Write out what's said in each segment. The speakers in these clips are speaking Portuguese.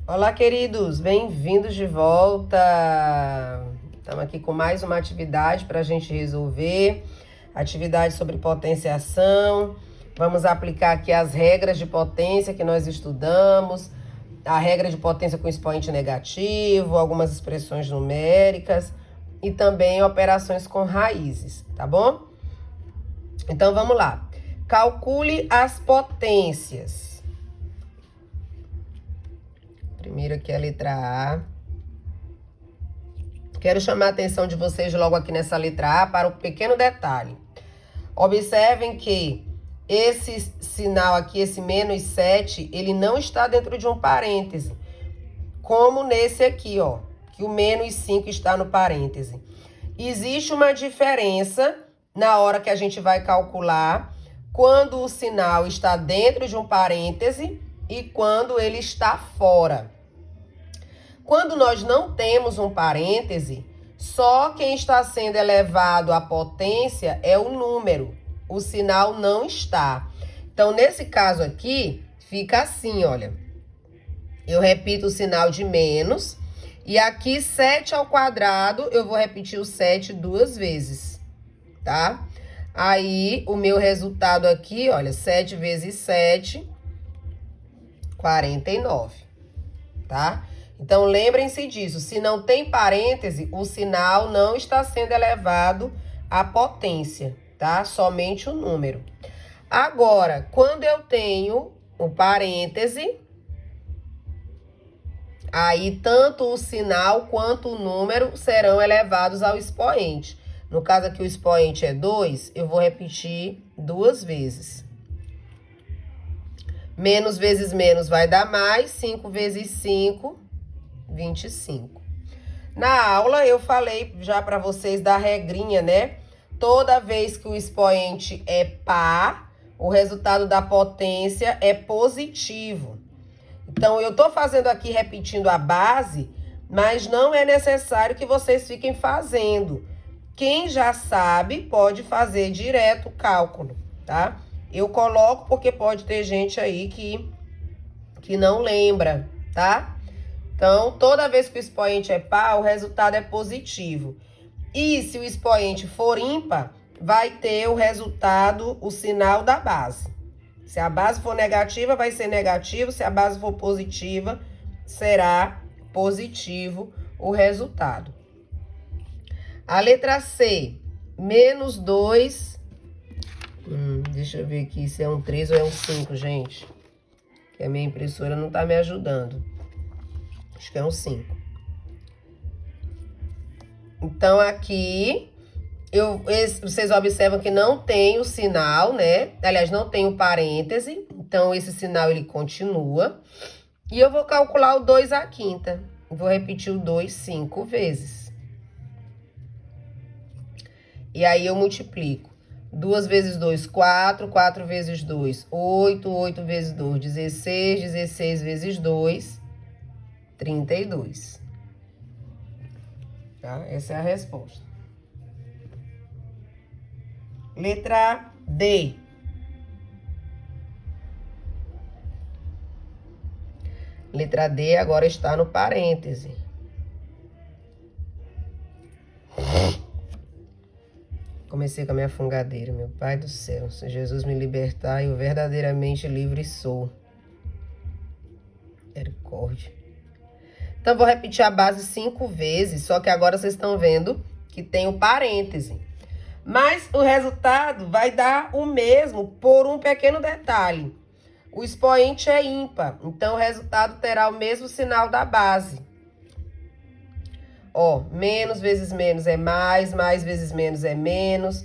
Olá, queridos, bem-vindos de volta. Estamos aqui com mais uma atividade para a gente resolver. Atividade sobre potenciação. Vamos aplicar aqui as regras de potência que nós estudamos. A regra de potência com expoente negativo, algumas expressões numéricas e também operações com raízes, tá bom? Então, vamos lá. Calcule as potências. Primeiro aqui a letra A. Quero chamar a atenção de vocês logo aqui nessa letra A para um pequeno detalhe. Observem que esse sinal aqui, esse menos 7, ele não está dentro de um parêntese. Como nesse aqui, ó, que o menos 5 está no parêntese. Existe uma diferença na hora que a gente vai calcular quando o sinal está dentro de um parêntese e quando ele está fora. Quando nós não temos um parêntese, só quem está sendo elevado à potência é o número. O sinal não está. Então, nesse caso aqui, fica assim, olha. Eu repito o sinal de menos. E aqui, 7 ao quadrado, eu vou repetir o 7 duas vezes, tá? Aí, o meu resultado aqui, olha, 7 vezes 7, 49, tá? Então, lembrem-se disso. Se não tem parêntese, o sinal não está sendo elevado à potência, tá? Somente o número. Agora, quando eu tenho o parêntese, aí tanto o sinal quanto o número serão elevados ao expoente. No caso aqui, o expoente é 2, eu vou repetir duas vezes. Menos vezes menos vai dar mais, 5 vezes 5, 25. Na aula, eu falei já para vocês da regrinha, né? Toda vez que o expoente é par, o resultado da potência é positivo. Então, eu tô fazendo aqui, repetindo a base, mas não é necessário que vocês fiquem fazendo. Quem já sabe, pode fazer direto o cálculo, tá? Eu coloco porque pode ter gente aí que não lembra, tá? Então, toda vez que o expoente é par, o resultado é positivo. E se o expoente for ímpar, vai ter o resultado, o sinal da base. Se a base for negativa, vai ser negativo. Se a base for positiva, será positivo o resultado. A letra C, menos 2. Deixa eu ver aqui se é um 3 ou é um 5, gente. Que a minha impressora não tá me ajudando. Acho que é um 5. Então, aqui, vocês observam que não tem o sinal, né? Aliás, não tem o parêntese. Então, esse sinal, ele continua. E eu vou calcular o 2 à quinta. Vou repetir o 2 5 vezes. E aí, eu multiplico. 2 vezes 2, 4. 4 vezes 2, 8. 8 vezes 2, 16. 16 vezes 2, 32. Tá? Essa é a resposta. Letra D. Letra D agora está no parêntese. Comecei com a minha fungadeira, meu pai do céu. Se Jesus me libertar, eu verdadeiramente livre sou. Misericórdia. Então, vou repetir a base 5 vezes, só que agora vocês estão vendo que tem o parêntese. Mas o resultado vai dar o mesmo por um pequeno detalhe. O expoente é ímpar, então o resultado terá o mesmo sinal da base. Ó, menos vezes menos é mais vezes menos é menos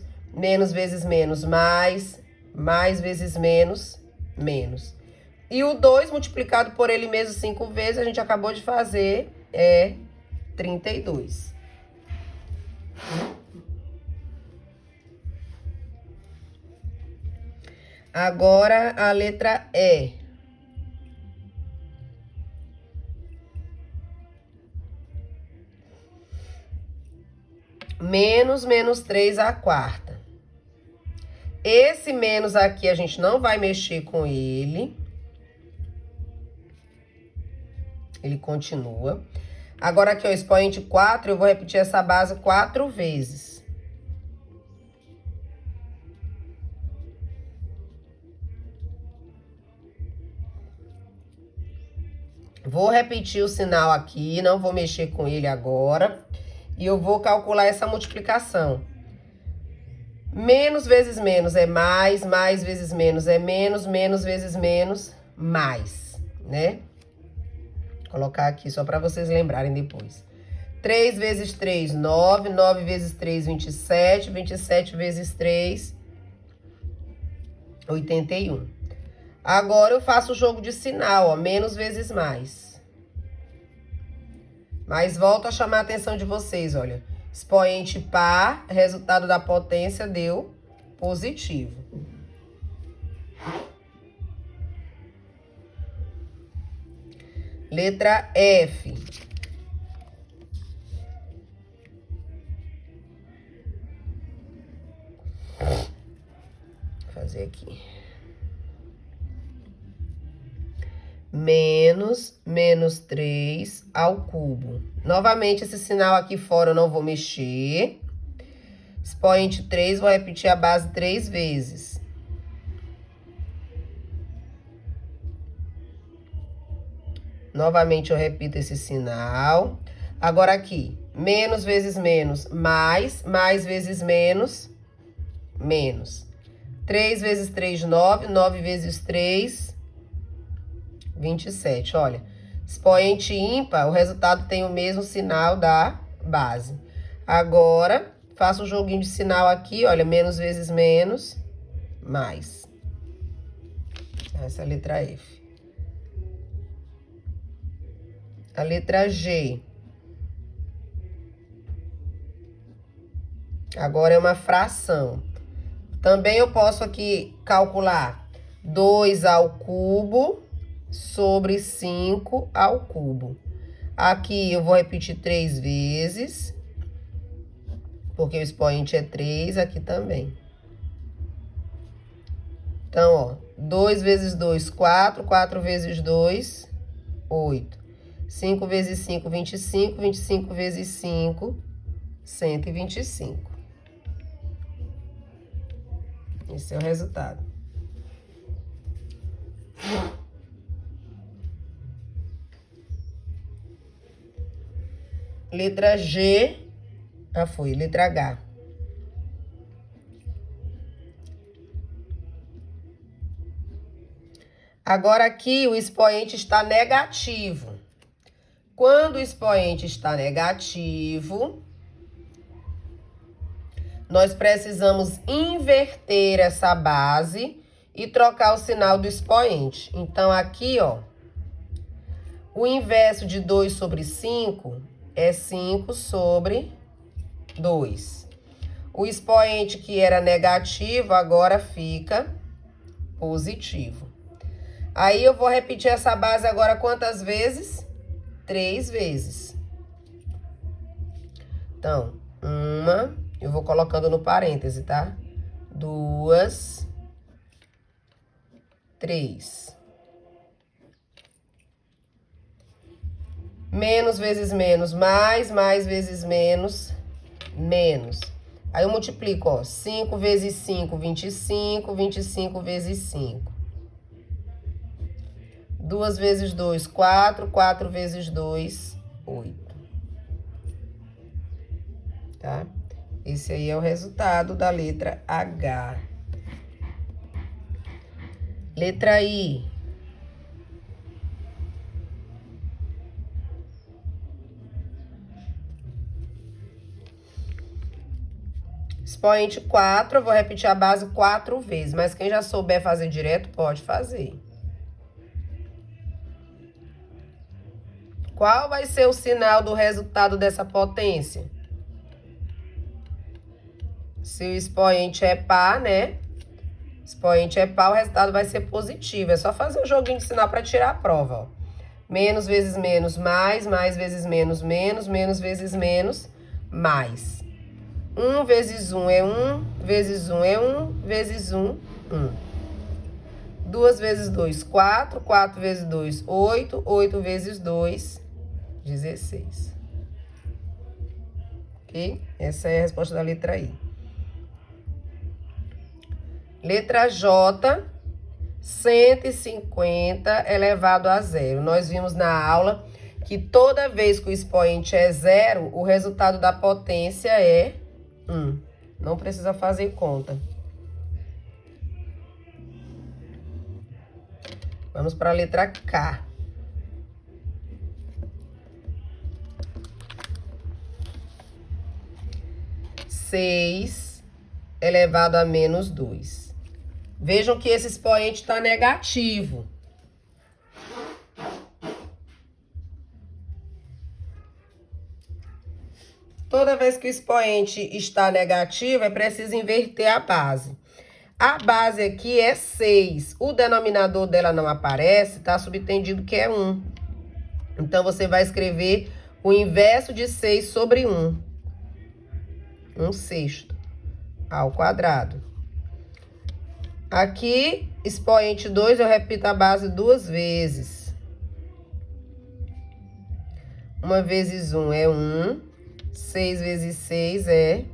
vezes menos mais vezes menos, menos. E o 2 multiplicado por ele mesmo 5 vezes, a gente acabou de fazer, é 32. Agora, a letra E. Menos 3 à quarta. Esse menos aqui, a gente não vai mexer com ele. Ele continua. Agora aqui, ó, expoente 4, eu vou repetir essa base 4 vezes. Vou repetir o sinal aqui, não vou mexer com ele agora. E eu vou calcular essa multiplicação. Menos vezes menos é mais, mais vezes menos é menos, menos vezes menos, mais, né? Vou colocar aqui só para vocês lembrarem depois. 3 vezes 3, 9. 9 vezes 3, 27. 27 vezes 3, 81. Agora eu faço o jogo de sinal, ó, menos vezes mais. Mas volto a chamar a atenção de vocês, olha. Expoente par, resultado da potência deu positivo. Letra F. Vou fazer aqui. Menos 3 ao cubo. Novamente, esse sinal aqui fora eu não vou mexer. Expoente 3, vou repetir a base 3 vezes. Novamente, eu repito esse sinal. Agora aqui, menos vezes menos, mais vezes menos, menos. 3 vezes 3, 9. 9 vezes 3, 27. Olha, expoente ímpar, o resultado tem o mesmo sinal da base. Agora, faço um joguinho de sinal aqui, olha, menos vezes menos, mais. Essa é a letra F. A letra G. Agora é uma fração. Também eu posso aqui calcular 2 ao cubo sobre 5 ao cubo. Aqui eu vou repetir 3 vezes, porque o expoente é 3, aqui também. Então, ó, 2 vezes 2, 4. 4 vezes 2, 8. 5 vezes 5, 25. 25 vezes 5, 125. Esse é o resultado. Letra G. Foi. Letra H. Agora aqui o expoente está negativo. Quando o expoente está negativo, nós precisamos inverter essa base e trocar o sinal do expoente. Então, aqui, ó, o inverso de 2 sobre 5 é 5 sobre 2. O expoente que era negativo agora fica positivo. Aí, eu vou repetir essa base agora quantas vezes? 3 vezes. Então, uma, eu vou colocando no parêntese, tá? 2, 3. Menos vezes menos, mais vezes menos, menos. Aí eu multiplico, ó, 5 vezes 5, 25, 25 vezes 5. 2 vezes 2, 4, 4 vezes 2, 8. Tá? Esse aí é o resultado da letra H. Letra I. Expoente 4, eu vou repetir a base 4 vezes, mas quem já souber fazer direto, pode fazer. Qual vai ser o sinal do resultado dessa potência? Se o expoente é par, né? Expoente é par, o resultado vai ser positivo. É só fazer um joguinho de sinal para tirar a prova, ó. Menos vezes menos, mais vezes menos, menos vezes menos, mais. 1 vezes 1 é 1, vezes 1 é 1, vezes 1, 1. 2 vezes 2, 4. 4 vezes 2, 8. 8 vezes 2, 16. Ok? Essa é a resposta da letra I. Letra J, 150 elevado a zero. Nós vimos na aula que toda vez que o expoente é zero, o resultado da potência é 1. Não precisa fazer conta. Vamos para a letra K. 6 elevado a menos 2. Vejam que esse expoente está negativo. Toda vez que o expoente está negativo, é preciso inverter a base. A base aqui é 6. O denominador dela não aparece, tá subtendido que é 1. Então, você vai escrever o inverso de 6 sobre 1. 1/6 ao quadrado. Aqui, expoente 2, eu repito a base 2 vezes. 1 vezes 1 é 1. 6 vezes 6 é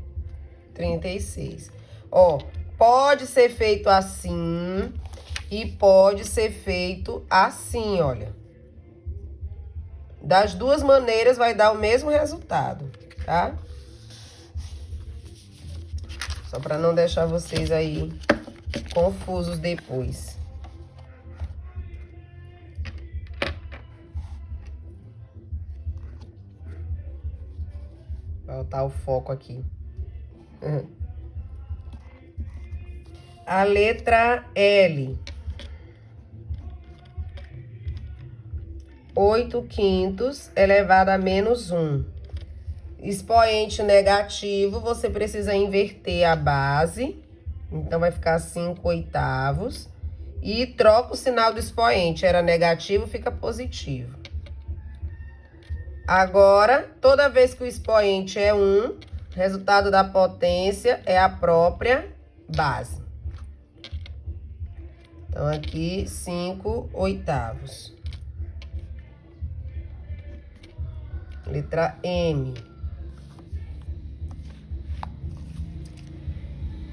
36. Ó, pode ser feito assim e pode ser feito assim, olha. Das duas maneiras vai dar o mesmo resultado, tá? Só para não deixar vocês aí confusos depois. Vai botar o foco aqui. A letra L. 8/5 elevado a menos 1. Expoente negativo, você precisa inverter a base. Então, vai ficar 5/8. E troca o sinal do expoente. Era negativo, fica positivo. Agora, toda vez que o expoente é 1, resultado da potência é a própria base. Então, aqui, 5/8. Letra M.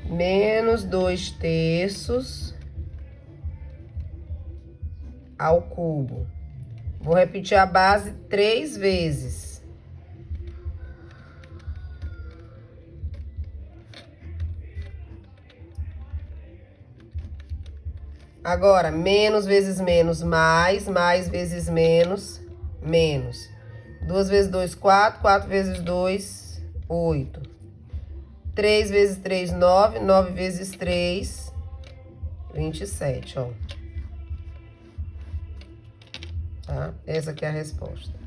Menos 2/3 ao cubo. Vou repetir a base 3 vezes. Agora, menos vezes menos, mais vezes menos, menos. 2 vezes 2, 4. 4 vezes 2, 8. 3 vezes 3, 9. 9 vezes 3, 27, ó. Tá? Essa aqui é a resposta.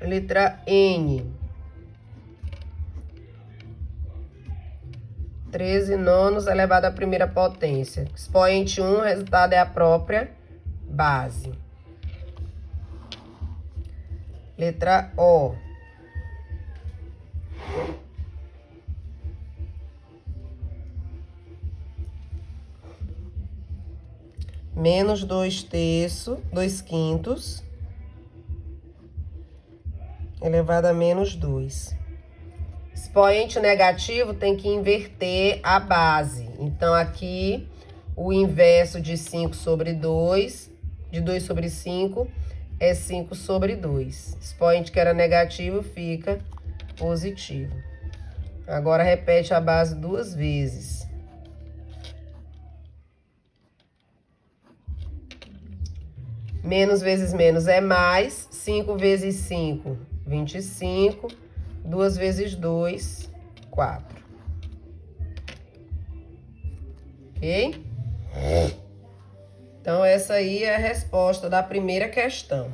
Letra N. 13/9 elevado à primeira potência. Expoente 1, o resultado é a própria base. Letra O. Menos 2/5 elevado a menos 2. Expoente negativo tem que inverter a base. Então, aqui, o inverso de 5 sobre 2, de 2 sobre 5, é 5 sobre 2. Expoente que era negativo fica positivo. Agora, repete a base 2 vezes. Menos vezes menos é mais. 5 vezes 5, 25. 2 vezes 2, 4. Ok? Então, essa aí é a resposta da primeira questão.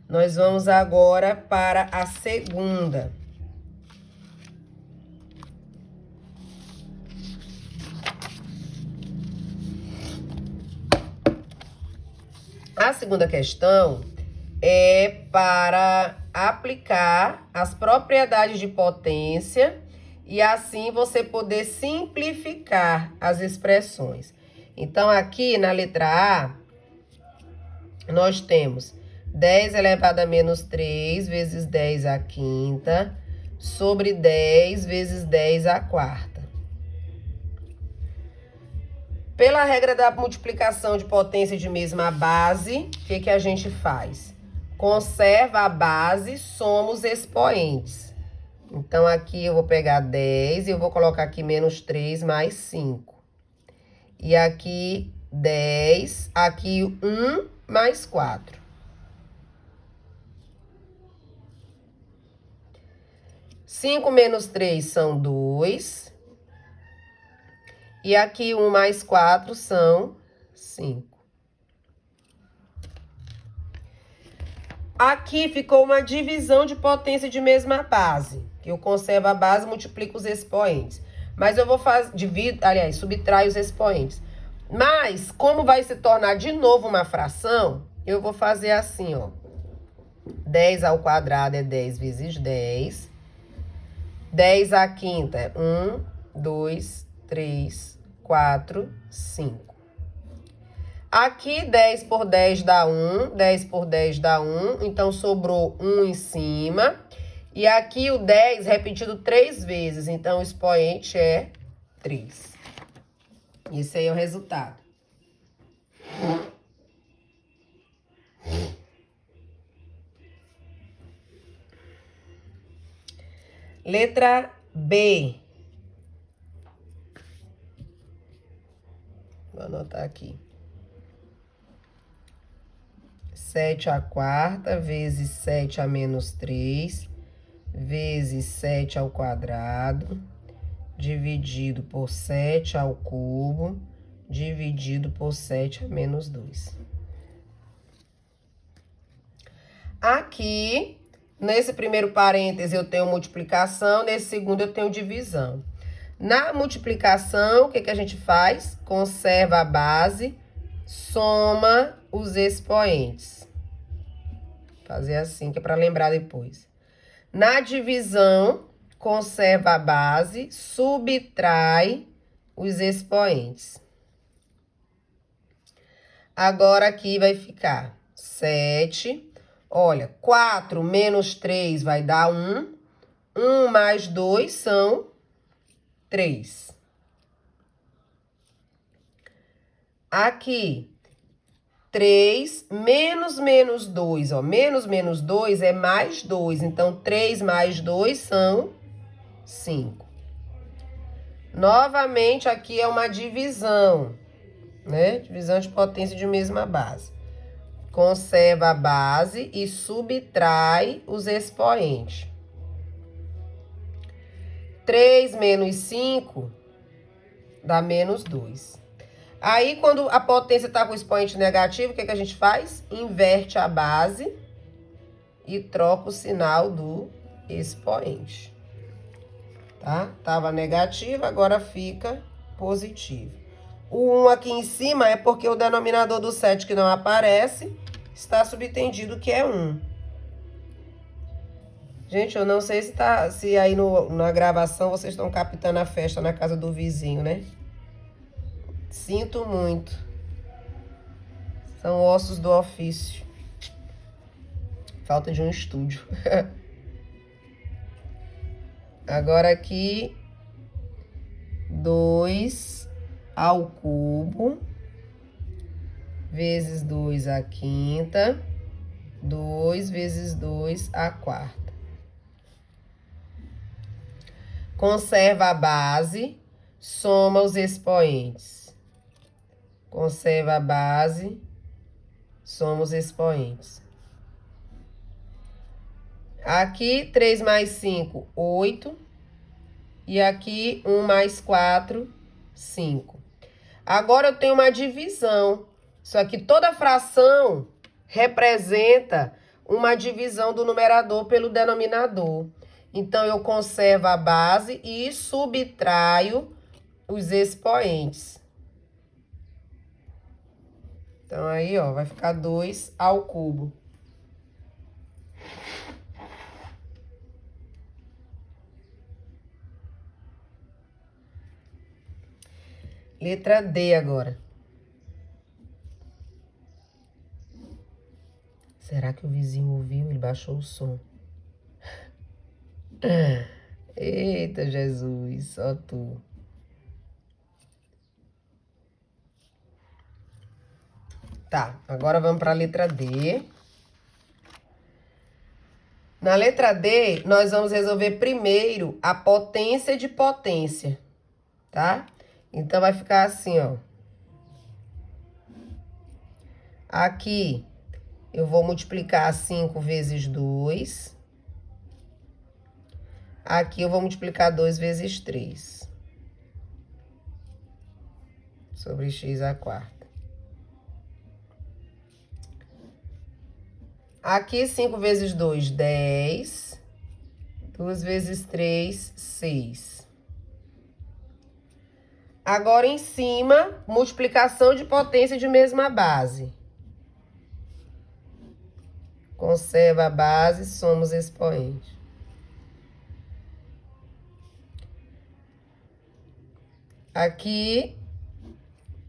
Nós vamos agora para a segunda. A segunda questão é para aplicar as propriedades de potência e assim você poder simplificar as expressões. Então, aqui na letra A, nós temos 10 elevado a menos 3 vezes 10 à quinta sobre 10 vezes 10 à quarta. Pela regra da multiplicação de potência de mesma base, o que a gente faz? Conserva a base, soma os expoentes. Então, aqui eu vou pegar 10 e eu vou colocar aqui menos 3 mais 5. E aqui 10, aqui 1 mais 4. 5 menos 3 são 2. E aqui 1 mais 4 são 5. Aqui ficou uma divisão de potência de mesma base. Que eu conservo a base e multiplico os expoentes. Mas eu vou fazer, subtraio os expoentes. Mas, como vai se tornar de novo uma fração, eu vou fazer assim, ó. 10 ao quadrado é 10 vezes 10. 10 à quinta é 1, 2, 3, 4, 5. Aqui, 10 por 10 dá 1, 10 por 10 dá 1, então sobrou 1 em cima. E aqui o 10 repetido 3 vezes, então o expoente é 3. Esse aí é o resultado. Letra B. Vou anotar aqui. 7 à quarta vezes 7 a menos 3 vezes 7 ao quadrado, dividido por 7 ao cubo, dividido por 7 a menos 2. Aqui, nesse primeiro parêntese, eu tenho multiplicação, nesse segundo eu tenho divisão. Na multiplicação, o que a gente faz? Conserva a base, soma os expoentes. Vou fazer assim, que é para lembrar depois. Na divisão, conserva a base, subtrai os expoentes. Agora aqui vai ficar 7. Olha, 4 menos 3 vai dar 1. 1 mais 2 são 3. Aqui, 3 menos 2, ó. Menos 2 é mais 2. Então, 3 mais 2 são 5. Novamente, aqui é uma divisão, né? Divisão de potência de mesma base. Conserva a base e subtrai os expoentes. 3 menos 5 dá menos 2. Aí, quando a potência está com o expoente negativo, o que a gente faz? Inverte a base e troca o sinal do expoente. Tá? Tava negativo, agora fica positivo. O 1 aqui em cima é porque o denominador do 7 que não aparece está subentendido que é 1. Gente, eu não sei se aí na gravação vocês estão captando a festa na casa do vizinho, né? Sinto muito. São ossos do ofício. Falta de um estúdio. Agora aqui, 2 ao cubo, vezes 2 à quinta, 2 vezes 2 à quarta. Conserva a base, soma os expoentes. Conserva a base, soma os expoentes. Aqui, 3 mais 5, 8. E aqui, 1 mais 4, 5. Agora, eu tenho uma divisão. Isso aqui, toda fração representa uma divisão do numerador pelo denominador. Então, eu conservo a base e subtraio os expoentes. Então, aí, ó, vai ficar 2 ao cubo. Letra D agora. Será que o vizinho ouviu? Ele baixou o som. Eita, Jesus, só tu. Tá, agora vamos para a letra D. Na letra D, nós vamos resolver primeiro a potência de potência, tá? Então, vai ficar assim, ó. Aqui, eu vou multiplicar 5 vezes 2. Aqui, eu vou multiplicar 2 vezes 3. Sobre x à quarta. Aqui, 5 vezes 2, 10. 2 vezes 3, 6. Agora, em cima, multiplicação de potência de mesma base. Conserva a base, somos expoente. Aqui,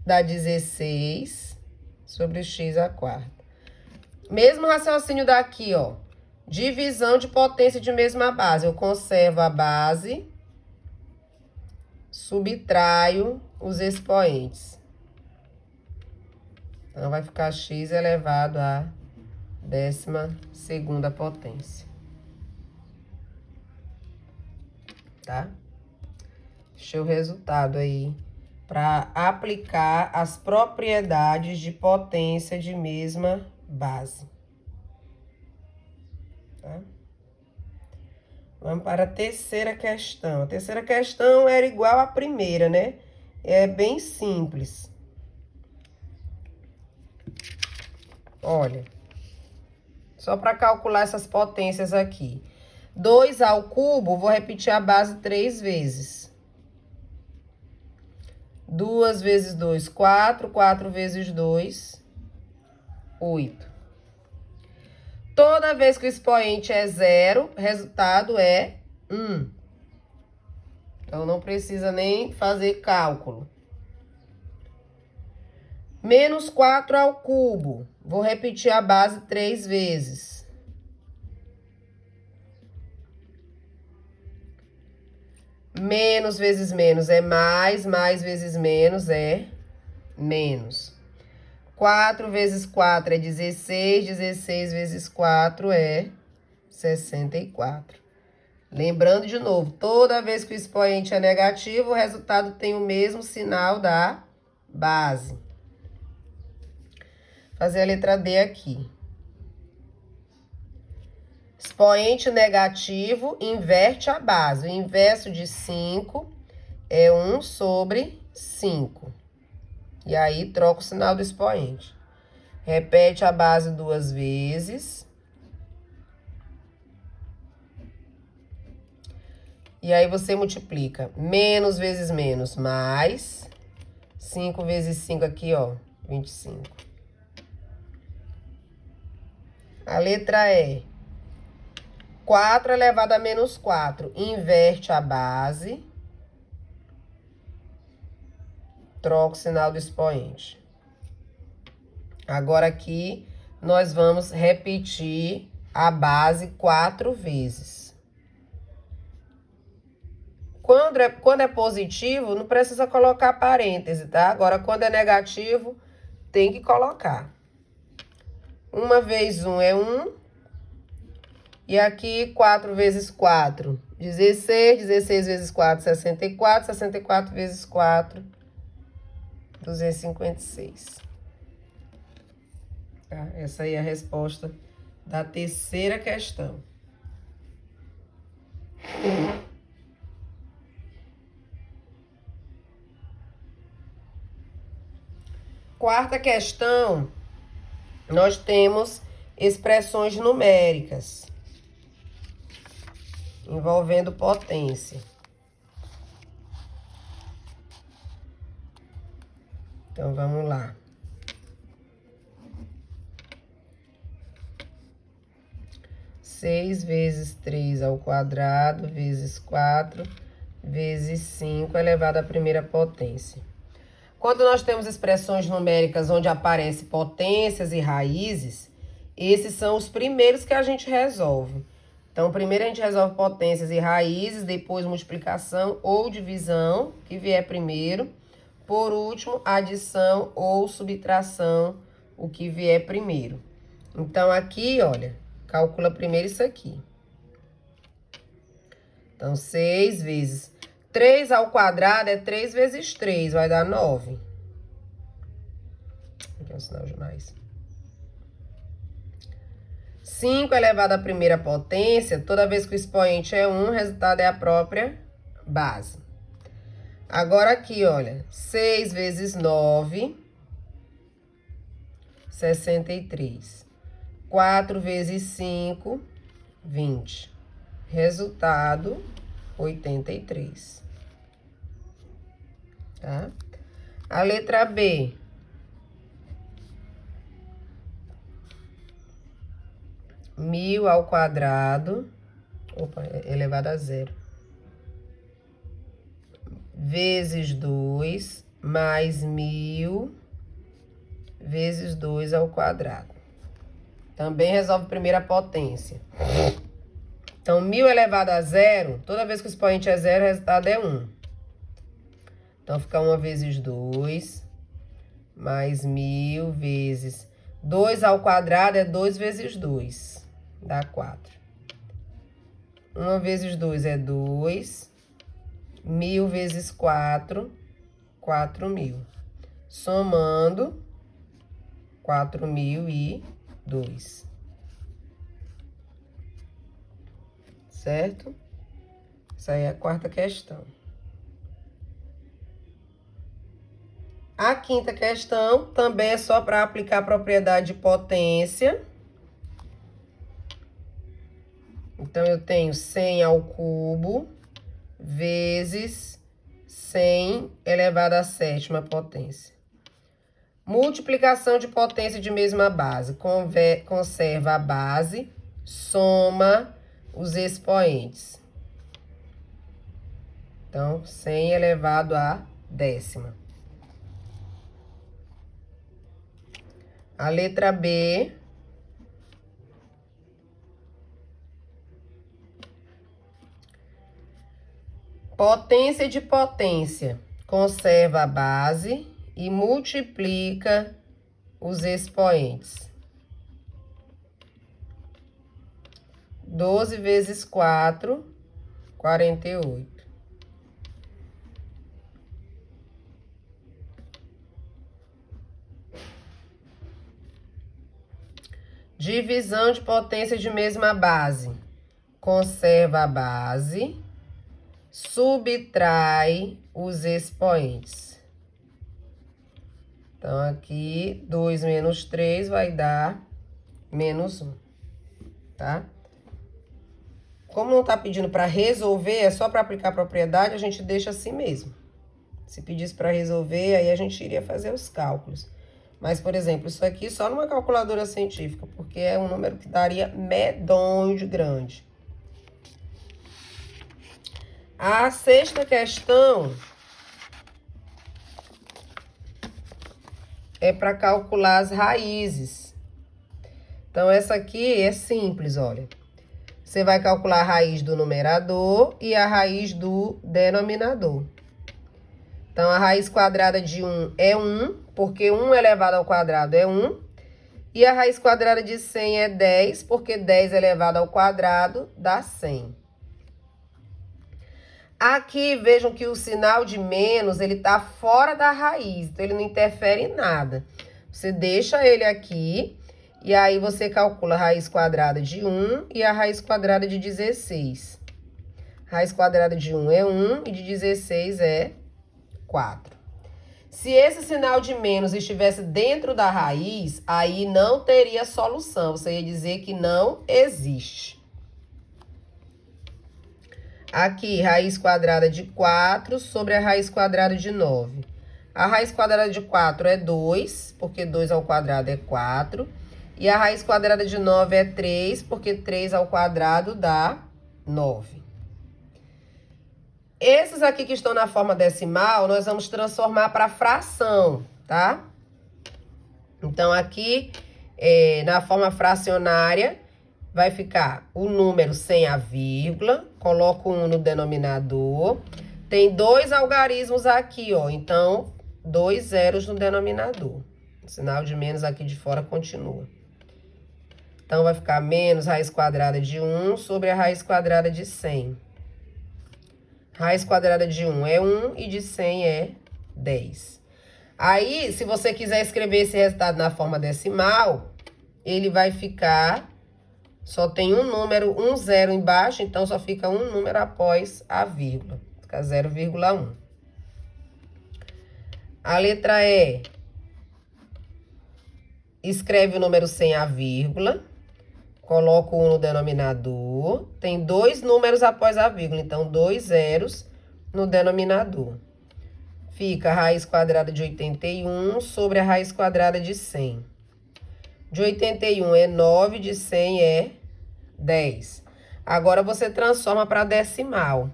dá 16 sobre x à quarta. Mesmo raciocínio daqui, ó. Divisão de potência de mesma base. Eu conservo a base, subtraio os expoentes. Então, vai ficar x elevado à 12ª potência. Tá? Deixa o resultado aí para aplicar as propriedades de potência de mesma base. Tá? Vamos para a terceira questão. A terceira questão era igual à primeira, né? É bem simples. Olha, só para calcular essas potências aqui. 2 ao cubo, vou repetir a base 3 vezes. 2 vezes 2, 4. 4 vezes 2, 8. Toda vez que o expoente é 0, o resultado é 1. Então, não precisa nem fazer cálculo. Menos 4 ao cubo. Vou repetir a base 3 vezes. Menos vezes menos é mais, mais vezes menos é menos. 4 vezes 4 é 16, 16 vezes 4 é 64. Lembrando de novo, toda vez que o expoente é negativo, o resultado tem o mesmo sinal da base. Fazer a letra D aqui. Expoente negativo inverte a base. O inverso de 5 é 1 sobre 5. E aí, troca o sinal do expoente. Repete a base 2 vezes. E aí, você multiplica. Menos vezes menos, mais. 5 vezes 5 aqui, ó, 25. A letra E. 4 elevado a menos 4. Inverte a base. Troca o sinal do expoente. Agora aqui, nós vamos repetir a base 4 vezes. Quando é positivo, não precisa colocar parêntese, tá? Agora, quando é negativo, tem que colocar. 1 vezes 1 é 1. E aqui, 4 vezes 4, 16. 16 vezes 4, 64. 64 vezes 4, 256. Tá? Essa aí é a resposta da terceira questão. Quarta questão, nós temos expressões numéricas envolvendo potência. Então, vamos lá. Seis vezes 3 ao quadrado, vezes 4, vezes 5 elevado à primeira potência. Quando nós temos expressões numéricas onde aparecem potências e raízes, esses são os primeiros que a gente resolve. Então, primeiro a gente resolve potências e raízes, depois multiplicação ou divisão, que vier primeiro. Por último, adição ou subtração, o que vier primeiro. Então, aqui, olha, calcula primeiro isso aqui. Então, 6 vezes 3 ao quadrado é 3 vezes 3, vai dar 9. Aqui é um sinal de mais. 5 elevado à primeira potência, toda vez que o expoente é 1, o resultado é a própria base. Agora aqui, olha, 6 vezes 9, 63. 4 vezes 5, 20. Resultado, 83. Tá? A letra B. Mil ao quadrado, elevado a zero, vezes 2, mais 1000, vezes 2 ao quadrado. Também resolve primeira potência. Então, 1000 elevado a zero, toda vez que o expoente é zero, o resultado é 1. Então, fica 1 vezes 2, mais 1000, vezes 2 ao quadrado é 2 vezes 2. Dá 4. 1 vezes 2 é 2. 1000 vezes 4, 4000. Somando, 4002. Certo? Essa aí é a quarta questão. A quinta questão também é só para aplicar a propriedade de potência. Então, eu tenho 100 ao cubo vezes 100 elevado à sétima potência. Multiplicação de potência de mesma base. Conserva a base, soma os expoentes. Então, 100 elevado à décima. A letra B. Potência de potência. Conserva a base e multiplica os expoentes. 12 vezes 4, 48. Divisão de potência de mesma base. Conserva a base, subtrai os expoentes. Então, aqui, 2 menos 3 vai dar menos 1, tá? Como não tá pedindo para resolver, é só para aplicar a propriedade, a gente deixa assim mesmo. Se pedisse para resolver, aí a gente iria fazer os cálculos. Mas, por exemplo, isso aqui só numa calculadora científica, porque é um número que daria medonho de grande. A sexta questão é para calcular as raízes. Então, essa aqui é simples, olha. Você vai calcular a raiz do numerador e a raiz do denominador. Então, a raiz quadrada de 1 é 1, porque 1 elevado ao quadrado é 1. E a raiz quadrada de 100 é 10, porque 10 elevado ao quadrado dá 100. Aqui, vejam que o sinal de menos, ele tá fora da raiz, então ele não interfere em nada. Você deixa ele aqui, e aí você calcula a raiz quadrada de 1 e a raiz quadrada de 16. Raiz quadrada de 1 é 1 e de 16 é 4. Se esse sinal de menos estivesse dentro da raiz, aí não teria solução, você ia dizer que não existe. Aqui, raiz quadrada de 4 sobre a raiz quadrada de 9. A raiz quadrada de 4 é 2, porque 2 ao quadrado é 4. E a raiz quadrada de 9 é 3, porque 3 ao quadrado dá 9. Esses aqui que estão na forma decimal, nós vamos transformar para fração, tá? Então, aqui, na forma fracionária, vai ficar o número sem a vírgula, coloco 1 no denominador. Tem 2 algarismos aqui, ó, então, 2 zeros no denominador. O sinal de menos aqui de fora continua. Então, vai ficar menos raiz quadrada de 1 sobre a raiz quadrada de 100. Raiz quadrada de 1 é 1 e de 100 é 10. Aí, se você quiser escrever esse resultado na forma decimal, ele vai ficar... Só tem um número, um zero embaixo, então só fica um número após a vírgula. Fica 0,1. A letra E. Escreve o número sem a vírgula. Coloco 1 no denominador. Tem 2 números após a vírgula, então 2 zeros no denominador. Fica a raiz quadrada de 81 sobre a raiz quadrada de 100. De 81 é 9, de 100 é 10. Agora, você transforma para decimal.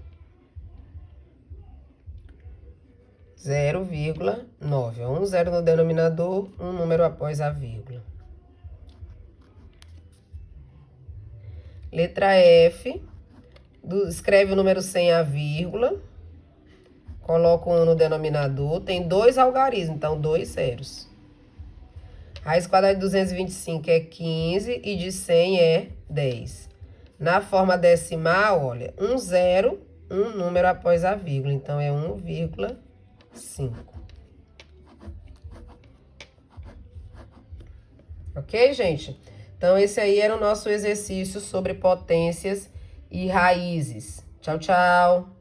0,9. Um zero no denominador, um número após a vírgula. Letra F. Escreve o número sem a vírgula. Coloca 1 no denominador. Tem 2 algarismos, então 2 zeros. Raiz quadrada de 225 é 15 e de 100 é 10. Na forma decimal, olha, 1 zero, um número após a vírgula. Então, é 1,5. Ok, gente? Então, esse aí era o nosso exercício sobre potências e raízes. Tchau, tchau!